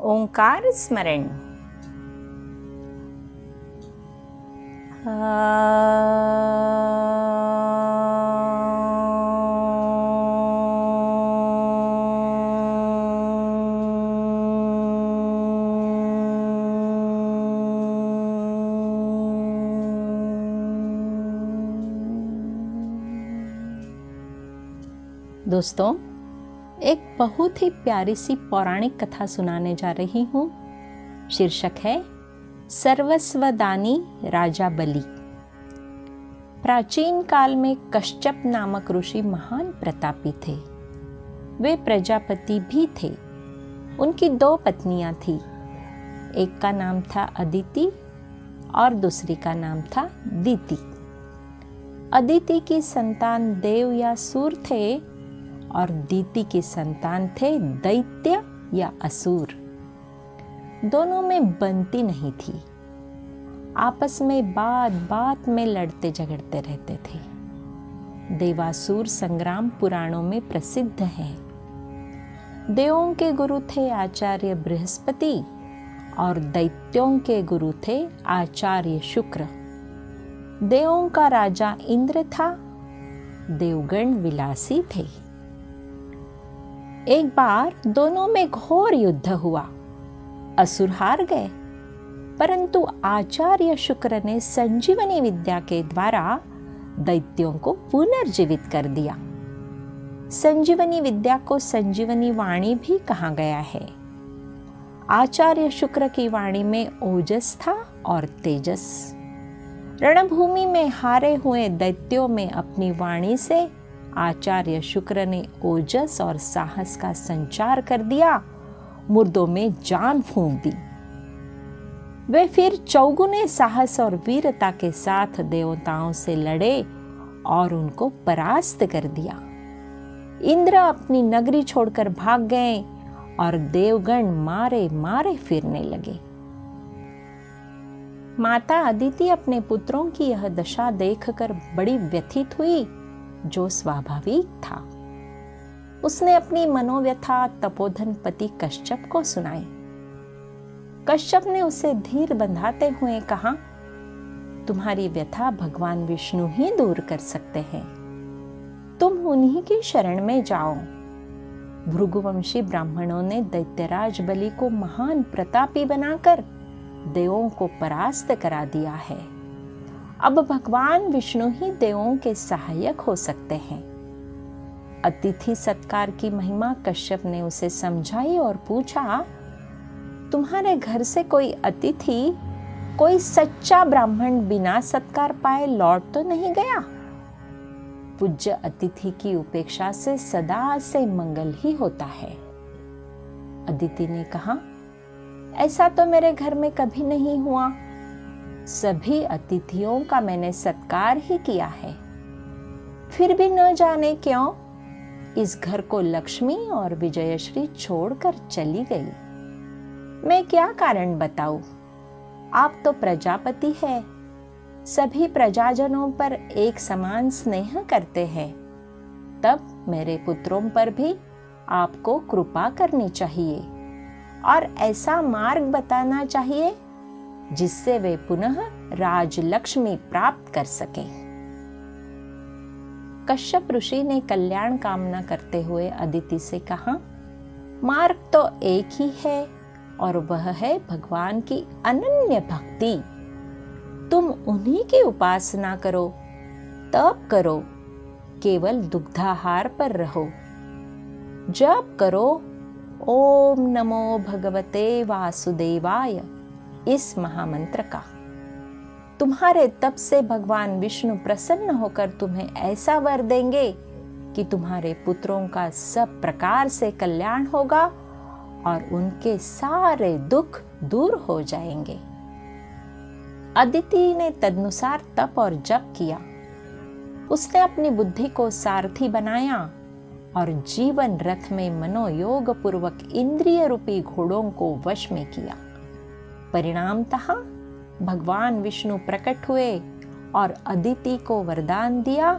ओंकार स्मरण। दोस्तों, एक बहुत ही प्यारी सी पौराणिक कथा सुनाने जा रही हूँ। शीर्षक है सर्वस्वदानी राजा बलि। प्राचीन काल में कश्यप नामक ऋषि महान प्रतापी थे। वे प्रजापति भी थे। उनकी 2 पत्नियां थीं। एक का नाम था अदिति और दूसरी का नाम था दीति। अदिति की संतान देव या सूर थे और दीति के संतान थे दैत्य या असुर। दोनों में बनती नहीं थी। आपस में बात बात में लड़ते झगड़ते रहते थे। देवासुर संग्राम पुराणों में प्रसिद्ध है। देवों के गुरु थे आचार्य बृहस्पति और दैत्यों के गुरु थे आचार्य शुक्र। देवों का राजा इंद्र था। देवगण विलासी थे। एक बार दोनों में घोर युद्ध हुआ। असुर हार गए, परंतु आचार्य शुक्र ने संजीवनी विद्या के द्वारा दैत्यों को पुनर्जीवित कर दिया। संजीवनी विद्या को संजीवनी वाणी भी कहा गया है। आचार्य शुक्र की वाणी में ओजस था और तेजस। रणभूमि में हारे हुए दैत्यों में अपनी वाणी से आचार्य शुक्र ने ओजस और साहस का संचार कर दिया। मुर्दों में जान फूंक दी। वे फिर चौगुने साहस और वीरता के साथ देवताओं से लड़े और उनको परास्त कर दिया। इंद्र अपनी नगरी छोड़कर भाग गए और देवगण मारे मारे फिरने लगे। माता अदिति अपने पुत्रों की यह दशा देखकर बड़ी व्यथित हुई, जो स्वाभाविक था। उसने अपनी मनोव्यथा तपोधन पति कश्यप को सुनाई। कश्यप ने उसे धीर बंधाते हुए कहा, तुम्हारी व्यथा भगवान विष्णु ही दूर कर सकते हैं। तुम उन्हीं की शरण में जाओ। भृगुवंशी ब्राह्मणों ने दैत्यराज बलि को महान प्रतापी बनाकर देवों को परास्त करा दिया है। अब भगवान विष्णु ही देवों के सहायक हो सकते हैं। अतिथि सत्कार की महिमा कश्यप ने उसे समझाई और पूछा, तुम्हारे घर से कोई अतिथि, कोई सच्चा ब्राह्मण बिना सत्कार पाए लौट तो नहीं गया? पूज्य अतिथि की उपेक्षा से सदा से मंगल ही होता है। अदिति ने कहा, ऐसा तो मेरे घर में कभी नहीं हुआ। सभी अतिथियों का मैंने सत्कार ही किया है। फिर भी न जाने क्यों इस घर को लक्ष्मी और विजयश्री छोड़कर चली गई। मैं क्या कारण बताऊं? आप तो प्रजापति है, सभी प्रजाजनों पर एक समान स्नेह करते हैं। तब मेरे पुत्रों पर भी आपको कृपा करनी चाहिए और ऐसा मार्ग बताना चाहिए जिससे वे पुनः राजलक्ष्मी प्राप्त कर सके। कश्यप ऋषि ने कल्याण कामना करते हुए अदिति से कहा, मार्ग तो एक ही है और वह है भगवान की अनन्य भक्ति। तुम उन्हीं की उपासना करो, तप करो, केवल दुग्धाहार पर रहो, जप करो ओम नमो भगवते वासुदेवाय, इस महामंत्र का। तुम्हारे तप से भगवान विष्णु प्रसन्न होकर तुम्हें ऐसा वर देंगे कि तुम्हारे पुत्रों का सब प्रकार से कल्याण होगा और उनके सारे दुख दूर हो जाएंगे। अदिति ने तदनुसार तप और जप किया। उसने अपनी बुद्धि को सारथी बनाया और जीवन रथ में मनोयोग पूर्वक इंद्रिय रूपी घोड़ों को वश में किया। परिणामतः भगवान विष्णु प्रकट हुए और अदिति को वरदान दिया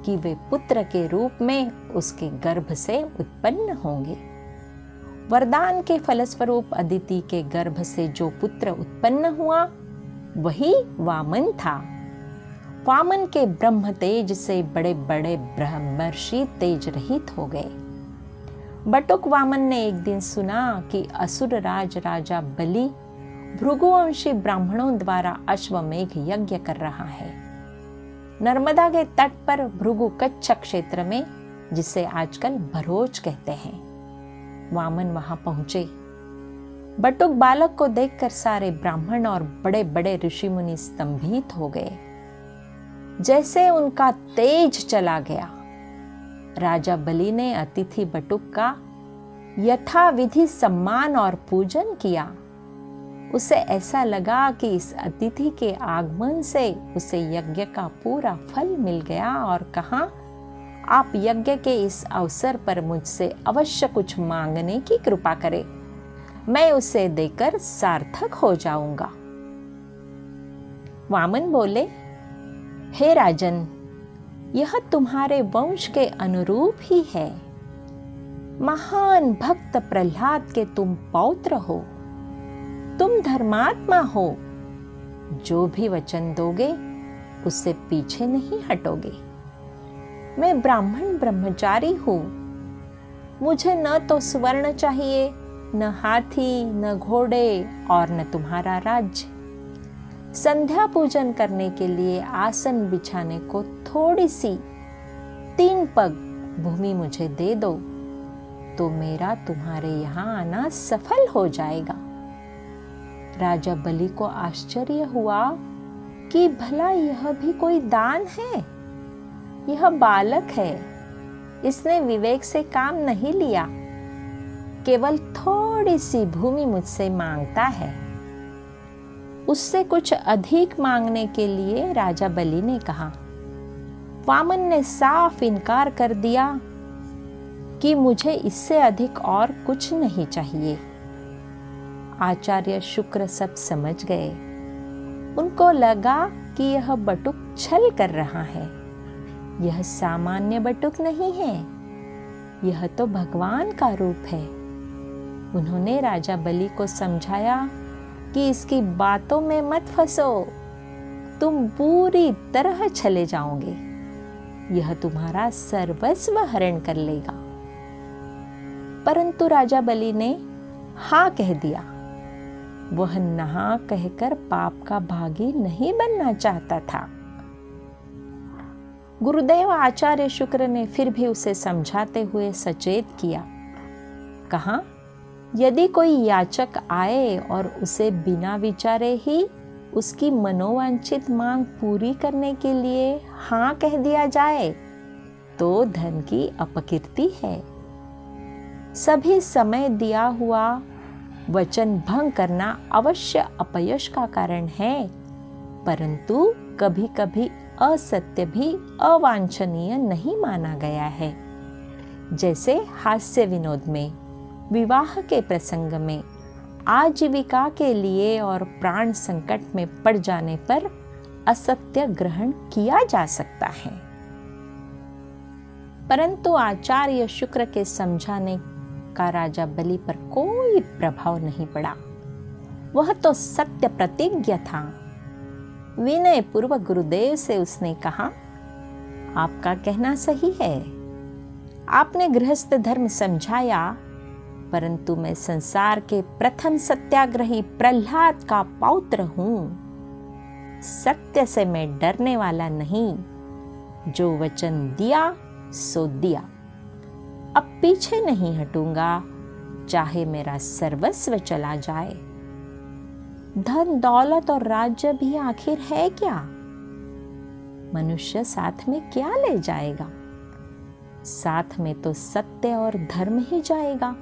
कि वे पुत्र के रूप में उसके गर्भ से उत्पन्न होंगे। वरदान के फलस्वरूप अदिति के गर्भ से जो पुत्र उत्पन्न हुआ वही वामन था। वामन के ब्रह्म तेज से बड़े बड़े ब्रह्मर्षि तेज रहित हो गए। बटुक वामन ने एक दिन सुना कि असुर राज राजा बलि भृगुवंशी ब्राह्मणों द्वारा अश्वमेघ यज्ञ कर रहा है। नर्मदा के तट पर भृगु कच्छ क्षेत्र में, जिसे आजकल भरोच कहते हैं। वामन वहां पहुंचे। बटुक बालक को देखकर सारे ब्राह्मण और बड़े बड़े ऋषि मुनि स्तंभित हो गए। जैसे उनका तेज चला गया। राजा बलि ने अतिथि बटुक का यथाविधि सम्मान और पूजन किया। उसे ऐसा लगा कि इस अतिथि के आगमन से उसे यज्ञ का पूरा फल मिल गया और कहा, आप यज्ञ के इस अवसर पर मुझसे अवश्य कुछ मांगने की कृपा करें, मैं उसे देकर सार्थक हो जाऊंगा। वामन बोले, हे राजन, यह तुम्हारे वंश के अनुरूप ही है। महान भक्त प्रहलाद के तुम पौत्र हो, तुम धर्मात्मा हो। जो भी वचन दोगे उससे पीछे नहीं हटोगे। मैं ब्राह्मण ब्रह्मचारी हूं। मुझे न तो स्वर्ण चाहिए, न हाथी, न घोड़े और न तुम्हारा राज्य। संध्या पूजन करने के लिए आसन बिछाने को थोड़ी सी 3 पग भूमि मुझे दे दो तो मेरा तुम्हारे यहाँ आना सफल हो जाएगा। राजा बलि को आश्चर्य हुआ कि भला यह भी कोई दान है। यह बालक है, इसने विवेक से काम नहीं लिया, केवल थोड़ी सी भूमि मुझसे मांगता है। उससे कुछ अधिक मांगने के लिए राजा बलि ने कहा। वामन ने साफ इनकार कर दिया कि मुझे इससे अधिक और कुछ नहीं चाहिए। आचार्य शुक्र सब समझ गए। उनको लगा कि यह बटुक छल कर रहा है। यह सामान्य बटुक नहीं है, यह तो भगवान का रूप है। उन्होंने राजा बलि को समझाया कि इसकी बातों में मत फंसो, तुम पूरी तरह चले जाओगे। यह तुम्हारा सर्वस्व हरण कर लेगा। परंतु राजा बलि ने हाँ कह दिया। वह नहा कहकर पाप का भागी नहीं बनना चाहता था। गुरुदेव आचार्य शुक्र ने फिर भी उसे समझाते हुए सचेत किया। कहा, यदि कोई याचक आए और उसे बिना विचारे ही उसकी मनोवांछित मांग पूरी करने के लिए हाँ कह दिया जाए तो धन की अपकीर्ति है। सभी समय दिया हुआ वचन भंग करना अवश्य अपयश का कारण है, परंतु कभी कभी असत्य भी अवांछनीय नहीं माना गया है। जैसे हास्य विनोद में, विवाह के प्रसंग में, आजीविका के लिए और प्राण संकट में पड़ जाने पर असत्य ग्रहण किया जा सकता है। परंतु आचार्य शुक्र के समझाने का राजा बलि पर कोई प्रभाव नहीं पड़ा। वह तो सत्य प्रतिज्ञ था। विनय पूर्वक गुरुदेव से उसने कहा, आपका कहना सही है। आपने गृहस्थ धर्म समझाया, परंतु मैं संसार के प्रथम सत्याग्रही प्रहलाद का पौत्र हूं। सत्य से मैं डरने वाला नहीं। जो वचन दिया सो दिया। अब पीछे नहीं हटूंगा, चाहे मेरा सर्वस्व चला जाए। धन दौलत और राज्य भी आखिर है क्या? मनुष्य साथ में क्या ले जाएगा? साथ में तो सत्य और धर्म ही जाएगा।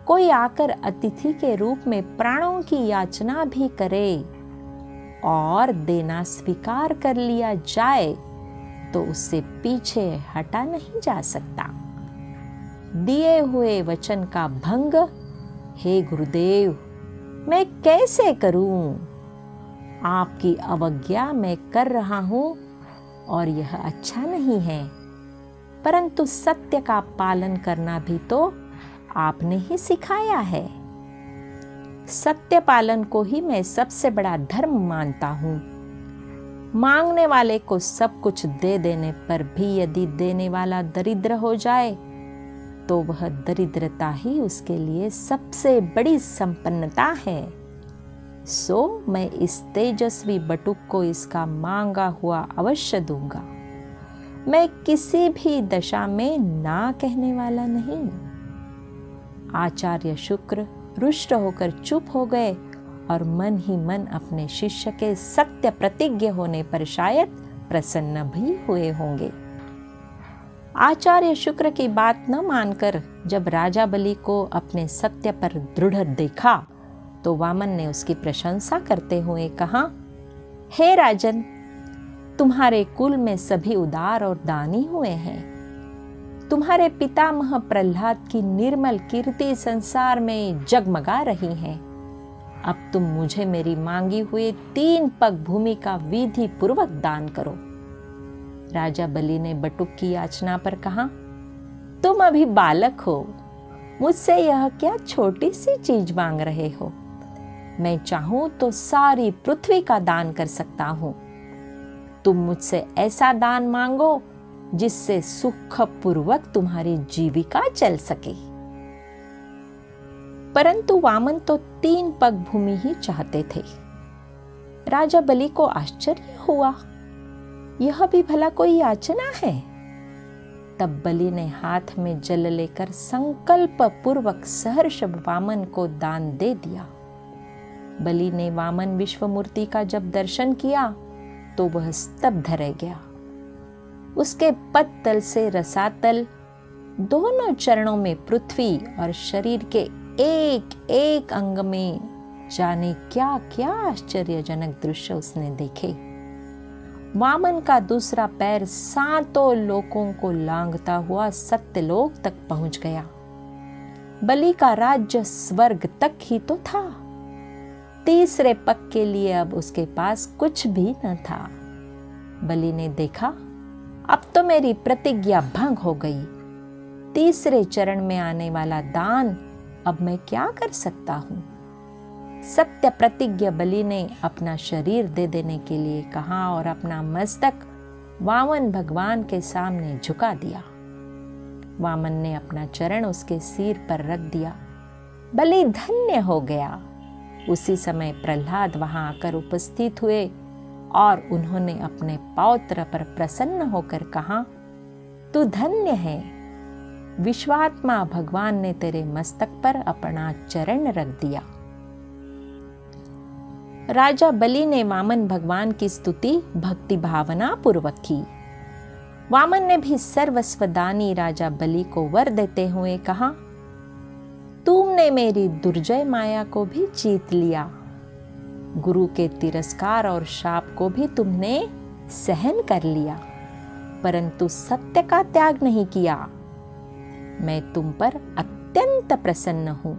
कोई आकर अतिथि के रूप में प्राणों की याचना भी करे और देना स्वीकार कर लिया जाए तो उससे पीछे हटा नहीं जा सकता। दिए हुए वचन का भंग, हे गुरुदेव, मैं कैसे करूं? आपकी अवज्ञा मैं कर रहा हूं और यह अच्छा नहीं है। परंतु सत्य का पालन करना भी तो आपने ही सिखाया है। सत्य पालन को ही मैं सबसे बड़ा धर्म मानता हूँ। मांगने वाले को सब कुछ दे देने पर भी यदि देने वाला दरिद्र हो जाए तो वह दरिद्रता ही उसके लिए सबसे बड़ी संपन्नता है। सो मैं इस तेजस्वी बटुक को इसका मांगा हुआ अवश्य दूंगा। मैं किसी भी दशा में ना कहने वाला नहीं। आचार्य शुक्र रुष्ट होकर चुप हो गए और मन ही मन अपने शिष्य के सत्य प्रतिज्ञ होने पर शायद प्रसन्न भी हुए होंगे। आचार्य शुक्र की बात न मानकर जब राजा बलि को अपने सत्य पर दृढ़ देखा तो वामन ने उसकी प्रशंसा करते हुए कहा, हे राजन, तुम्हारे कुल में सभी उदार और दानी हुए हैं। तुम्हारे पितामह प्रहलाद की निर्मल कीर्ति संसार में जगमगा रही है। अब तुम मुझे मेरी मांगी हुई 3 पग भूमि का विधि पूर्वक दान करो। राजा बलि ने बटुक की याचना पर कहा, तुम अभी बालक हो, मुझसे यह क्या छोटी सी चीज मांग रहे हो। मैं चाहूं तो सारी पृथ्वी का दान कर सकता हूं। तुम मुझसे ऐसा दान मांगो जिससे सुखपूर्वक तुम्हारी जीविका चल सके। परंतु वामन तो 3 पग भूमि ही चाहते थे। राजा बलि को आश्चर्य हुआ, यह भी भला कोई याचना है। तब बलि ने हाथ में जल लेकर संकल्प पूर्वक सहर्ष वामन को दान दे दिया। बलि ने वामन विश्वमूर्ति का जब दर्शन किया तो वह स्तब्ध रह गया। उसके पद तल से रसातल, दोनों चरणों में पृथ्वी और शरीर के एक एक अंग में जाने क्या क्या आश्चर्यजनक दृश्य उसने देखे। वामन का दूसरा पैर 7 लोकों को लांघता हुआ सत्यलोक तक पहुंच गया। बलि का राज्य स्वर्ग तक ही तो था। तीसरे पग के लिए अब उसके पास कुछ भी न था। बलि ने देखा, अब तो मेरी प्रतिज्ञा भंग हो गई। तीसरे चरण में आने वाला दान अब मैं क्या कर सकता हूं। सत्य प्रतिज्ञ बलि ने अपना शरीर दे देने के लिए कहा और अपना मस्तक वामन भगवान के सामने झुका दिया। वामन ने अपना चरण उसके सिर पर रख दिया। बलि धन्य हो गया। उसी समय प्रहलाद वहां आकर उपस्थित हुए और उन्होंने अपने पौत्र पर प्रसन्न होकर कहा, तू धन्य है। विश्वात्मा भगवान ने तेरे मस्तक पर अपना चरण रख दिया। राजा बलि ने वामन भगवान की स्तुति भक्ति भावना पूर्वक की। वामन ने भी सर्वस्वदानी राजा बलि को वर देते हुए कहा, तुमने मेरी दुर्जय माया को भी जीत लिया। गुरु के तिरस्कार और शाप को भी तुमने सहन कर लिया, परंतु सत्य का त्याग नहीं किया। मैं तुम पर अत्यंत प्रसन्न हूं।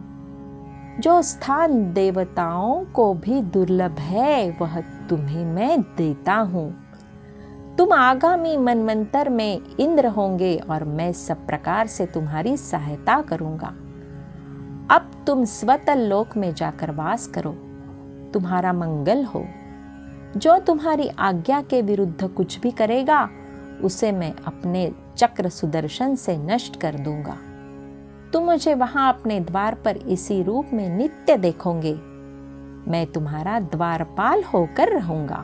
जो स्थान देवताओं को भी दुर्लभ है वह तुम्हें मैं देता हूं। तुम आगामी मनवंतर में इंद्र होंगे और मैं सब प्रकार से तुम्हारी सहायता करूंगा। अब तुम स्वतल लोक में जाकर वास करो। तुम्हारा मंगल हो। जो तुम्हारी आज्ञा के विरुद्ध कुछ भी करेगा उसे मैं अपने चक्र सुदर्शन से नष्ट कर दूंगा। तुम मुझे वहां अपने द्वार पर इसी रूप में नित्य देखोगे। मैं तुम्हारा द्वारपाल होकर रहूंगा।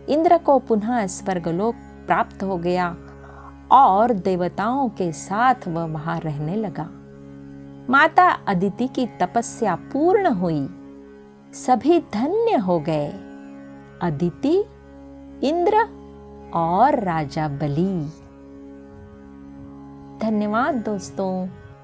इंद्र को पुनः स्वर्गलोक प्राप्त हो गया और देवताओं के साथ वह वहां रहने लगा। माता अदिति की तपस्या पूर्ण हुई। सभी धन्य हो गए, अदिति, इंद्र और राजा बलि। धन्यवाद दोस्तों।